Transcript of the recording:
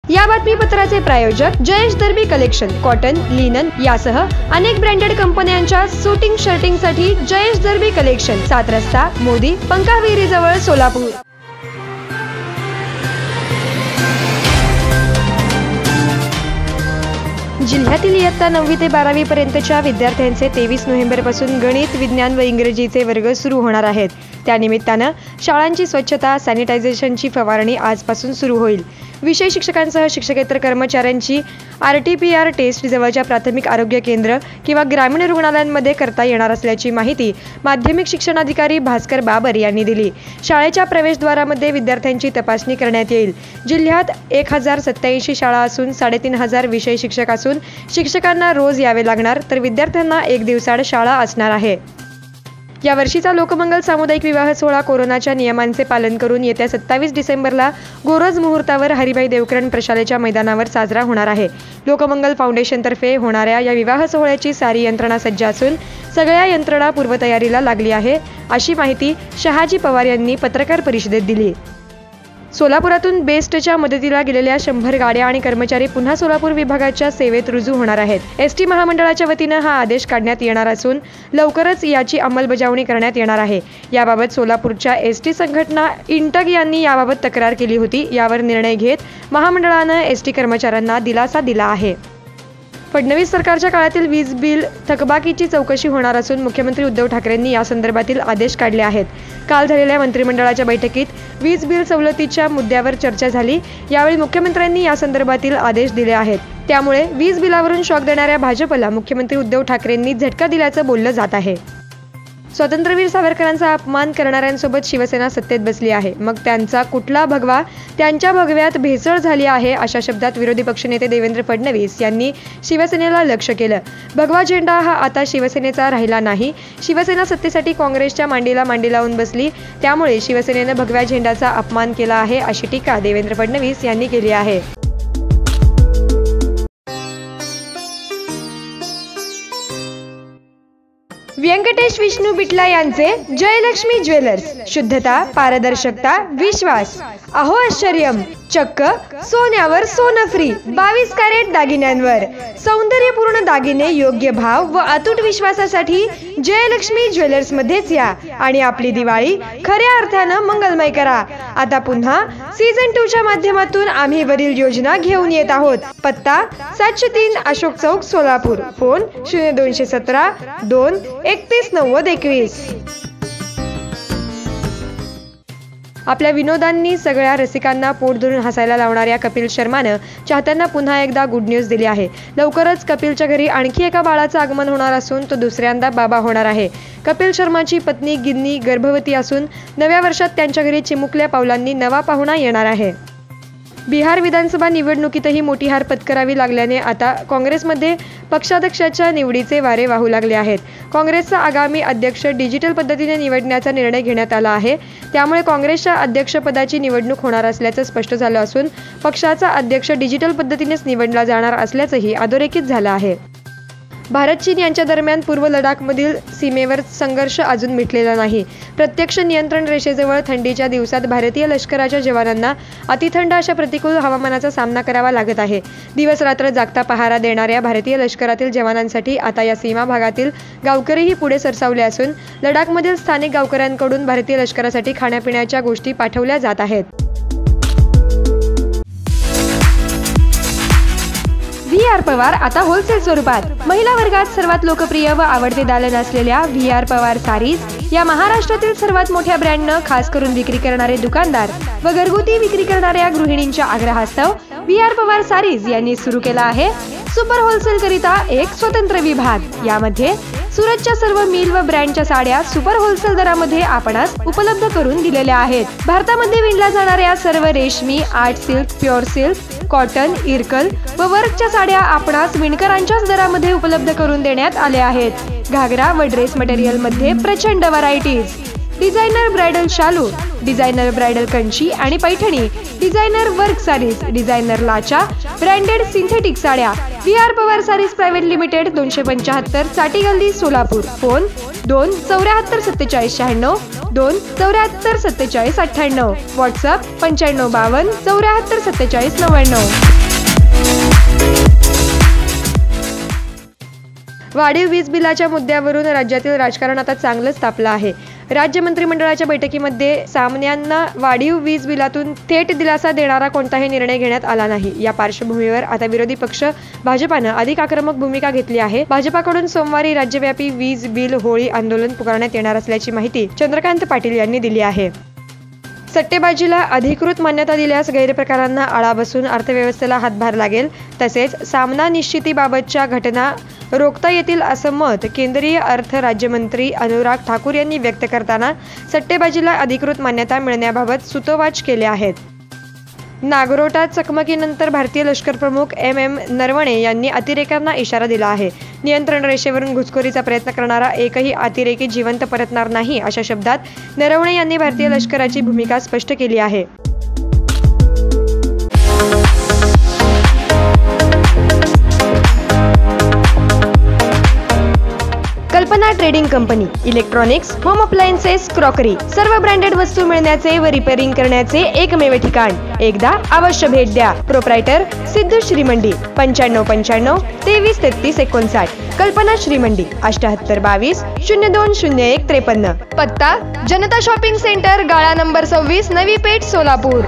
या बातमीपत्राचे प्रायोजक Jayesh दर्बी collection, cotton, linen यासह अनेक ब्रँडेड कंपन्यांच्या सुटिंग शर्टिंगसाठी जयेश दर्बी कलेक्शन, 7 रस्ता मोदी, पंकाविहिरी जवळ, सोलापूर। जिल्ह्यातील इयत्ता 9वी ते 12वी पर्यंतच्या विद्यार्थ्यांचे 23 नोव्हेंबरपासून गणित, विज्ञान व इंग्रजीचे वर्ग सुरू होणार आहेत। त्यानिमित्तानं शाळांची स्वच्छता, सॅनिटायझेशनची फवारणी आजपासून सुरू होईल। विषय शिक्षकांसह शिक्षकेतर कर्मचाऱ्यांची RT-PCR टेस्ट जवळच्या प्राथमिक आरोग्य केंद्र किंवा ग्रामीण रुग्णालयांमध्ये करता येणार असल्याची माहिती माध्यमिक शिक्षणाधिकारी भास्कर बाबर यांनी दिली। शाळेच्या प्रवेशद्वारामध्ये विद्यार्थ्यांची तपासणी करण्यात येईल। जिल्ह्यात 1087 शाळा असून 3500 विषय शिक्षक असून शिक्षकांना रोज यावे लागणार, तर विद्यार्थ्यांना 1 दिवसाआड शाळा असणार आहे। या वर्षीचा लोकमंगल सामुदायिक विवाह सोहळा कोरोनाच्या नियमांचे पालन करून येत्या 27 डिसेंबरला गोरज मुहूर्तावर हरिभाई देवकरण प्रशालेच्या मैदानावर साजरा होणार आहे। लोकमंगल फाउंडेशनतर्फे होणाऱ्या या विवाह सोहळ्याची सारी यंत्रणा सज्ज असून सगळ्या यंत्रणा पूर्वतयारीला लागली आहे, अशी माहिती शहाजी पवार यांनी पत्रकार परिषदेत दिली। सोलापुरातून बेस्टच्या मदतीला गेलेल्या 100 गाड्या आणि कर्मचारी पुन्हा सोलापूर विभागाच्या सेवेत रुजू होणार आहेत। SD महामंडळाच्या वतीनं हा आदेश काढण्यात येणार असून लवकरच याची अंमलबजावणी करण्यात येणार आहे। याबाबत सोलापूरच्या SD संघटना इंटग यांनी याबाबत तक्रार केली होती। यावर निर्णय घेत महामंडळानं SD कर्मचाऱ्यांना दिलासा दिला आहे। फडणवीस सरकारच्या काळातील वीज बिल थकबाकीची चौकशी होणार असून मुख्यमंत्री उद्धव ठाकरेंनी या संदर्भातील आदेश काढले आहेत। काल झालेल्या मंत्रिमंडळाच्या बैठकीत वीज बिल सवलतीच्या मुद्द्यावर चर्चा झाली। यावेळी मुख्यमंत्र्यांनी या संदर्भातील आदेश दिले आहेत। त्यामुळे वीज बिलावरून शॉक देणाऱ्या भाजपला मुख्यमंत्री उद्धव ठाकरेंनी झटका दिल्याचं बोललं जात आहे। स्वातंत्र्यवीर सावरकरांचा अपमान करणाऱ्यांसोबत शिवसेना सत्तेत बसली आहे, मग त्यांचा कुठला भगवा? त्यांच्या भगव्यात भेसळ झाली आहे, अशा शब्दात विरोधी पक्षनेते देवेंद्र फडणवीस यांनी शिवसेनेला लक्ष्य केलं। भगवा झेंडा हा आता शिवसेनेचा राहिला नाही। शिवसेना सत्तेसाठी काँग्रेसच्या मांडीला मांडी लावून बसली, त्यामुळे शिवसेनेनं भगव्या झेंडाचा अपमान केला आहे, अशी टीका देवेंद्र फडणवीस यांनी केली आहे। व्यंकटेश विष्णू बिटला यांचे जयलक्ष्मी ज्वेलर्स, शुद्धता, पारदर्शकता, विश्वास, अहो आश्चर्यम, चक्क सोन्यावर सोनं फ्री, 22 कॅरेट दागिन्यांवर सौंदर्यपूर्ण दागिने, योग्य भाव व अतूट विश्वासासाठी जयलक्ष्मी ज्वेलर्स मध्येच या आणि आपली दिवाळी खऱ्या अर्थानं मंगलमय करा। आता पुन्हा सीझन 2 च्या माध्यमातून आम्ही वरील योजना घेऊन येत आहोत। पत्ता 703 अशोक चौक, सोलापूर। फोन 0217 2 31 90 21। आपल्या विनोदांनी सगळ्या रसिकांना पोट धरून हसायला लावणाऱ्या कपिल शर्मानं चाहत्यांना पुन्हा एकदा गुड न्यूज दिली आहे। लवकरच कपिलच्या घरी आणखी एका बाळाचं आगमन होणार असून तो दुसऱ्यांदा बाबा होणार आहे। कपिल शर्माची पत्नी गिन्नी गर्भवती असून नव्या वर्षात त्यांच्या घरी चिमुकल्या पावलांनी नवा पाहुणा येणार आहे। बिहार विधानसभा निवडणुकीतही मोठी हार पत्करावी लागल्याने आता काँग्रेसमध्ये पक्षाध्यक्षाच्या निवडीचे वारे वाहू लागले आहेत। काँग्रेसचा आगामी अध्यक्ष डिजिटल पद्धतीने निवडण्याचा निर्णय घेण्यात आला आहे। त्यामुळे काँग्रेसच्या अध्यक्षपदाची निवडणूक होणार असल्याचं स्पष्ट झालं असून पक्षाचा अध्यक्ष डिजिटल पद्धतीनेच निवडला जाणार असल्याचंही अधोरेखित झालं आहे। भारत चीन यांच्या दरम्यान पूर्व लडाखमधील सीमेवर संघर्ष अजून मिटलेला नाही। प्रत्यक्ष नियंत्रण रेषेजवळ थंडीच्या दिवसात भारतीय लष्कराच्या जवानांना अतिथंड अशा प्रतिकूल हवामानाचा सामना करावा लागत आहे। दिवस रात्र जागता पहारा देणाऱ्या भारतीय लष्करातील जवानांसाठी आता या सीमा भागातील गावकरीही पुढे सरसावले असून लडाखमधील स्थानिक गावकऱ्यांकडून भारतीय लष्करासाठी खाण्यापिण्याच्या गोष्टी पाठवल्या जात आहेत। VR पवार आता होलसेल स्वरूपात। महिला वर्गात सर्वात लोकप्रिय व आवडते दालन असलेल्या VR पवार सारीज या महाराष्ट्रातील सर्वात मोठ्या ब्रँडनं खास करून विक्री करणारे दुकानदार व घरगुती विक्री करणाऱ्या गृहिणींच्या आग्रहास्तव VR पवार सारीज यांनी सुरू केला आहे सुपर होलसेल करिता एक स्वतंत्र विभाग। यामध्ये सुरतच्या सर्व मिल व ब्रँडच्या साड्या सुपर होलसेल दरामध्ये आपणास उपलब्ध करून दिलेल्या आहेत। भारतामध्ये विणल्या जाणाऱ्या सर्व रेशमी, art silk, pure silk, cotton, Irkal व वर्कच्या साड्या आपणास विणकरांच्याच दरामध्ये उपलब्ध करून देण्यात आल्या आहेत। घागरा व ड्रेस मटेरियल मध्ये प्रचंड व्हरायटीज, डिझायनर ब्राइडल शालू, डिझायनर ब्राइडल कंची आणि Paithani, designer work sarees, designer लाचा, ब्रँडेड सिंथेटिक साड्या। VR Pawar sarees private limited 275 Chati गल्ली, सोलापूर। Phone 2744796, 2744798, WhatsApp 9552 744799. वाढीव वीज बिलाच्या मुद्द्यावरून राज्यातील राजकारण आता चांगलंच तापलं आहे. राज्य मंत्रिमंडळाच्या बैठकीमध्ये सामान्यांना वाढीव वीज बिलातून थेट दिलासा देणारा कोणताही निर्णय घेण्यात आला नाही. या पार्श्वभूमीवर आता विरोधी पक्ष भाजपानं अधिक आक्रमक भूमिका घेतली आहे. भाजपाकडून सोमवारी राज्यव्यापी वीज बिल होळी आंदोलन पुकारण्यात येणार असल्याची माहिती चंद्रकांत पाटील यांनी दिली आहे. सट्टेबाजीला अधिकृत मान्यता दिल्यास गैरप्रकारांना आळा बसून अर्थव्यवस्थेला हातभार लागेल, तसेच सामना निश्चितीबाबतच्या घटना रोखता येतील असं मत केंद्रीय अर्थ राज्यमंत्री अनुराग ठाकूर यांनी व्यक्त करताना सट्टेबाजीला अधिकृत मान्यता मिळण्याबाबत सूतोवाच केले आहेत. नागरोटा चकमकीनंतर भारतीय लष्कर प्रमुख MM नरवणे यांनी अतिरेक्यांना इशारा दिला आहे. नियंत्रण रेषेवरून घुसखोरीचा प्रयत्न करणारा एकही अतिरेकी जिवंत परतणार नाही, अशा शब्दात नरवणे यांनी भारतीय लष्कराची भूमिका स्पष्ट केली आहे. कल्पना trading company, electronics, home appliances, crockery, सर्व ब्रँडेड वस्तू मिळण्याचे व रिपेअरिंग करण्याचे एकमेव ठिकाण. एकदा अवश्य भेट द्या. प्रोप्रायटर सिद्धू श्रीमंडी, 9595 23 33 59. कल्पना श्रीमंडी, 7822 020153. पत्ता जनता शॉपिंग सेंटर, गाळा नंबर 26, नवी पेठ, सोलापूर.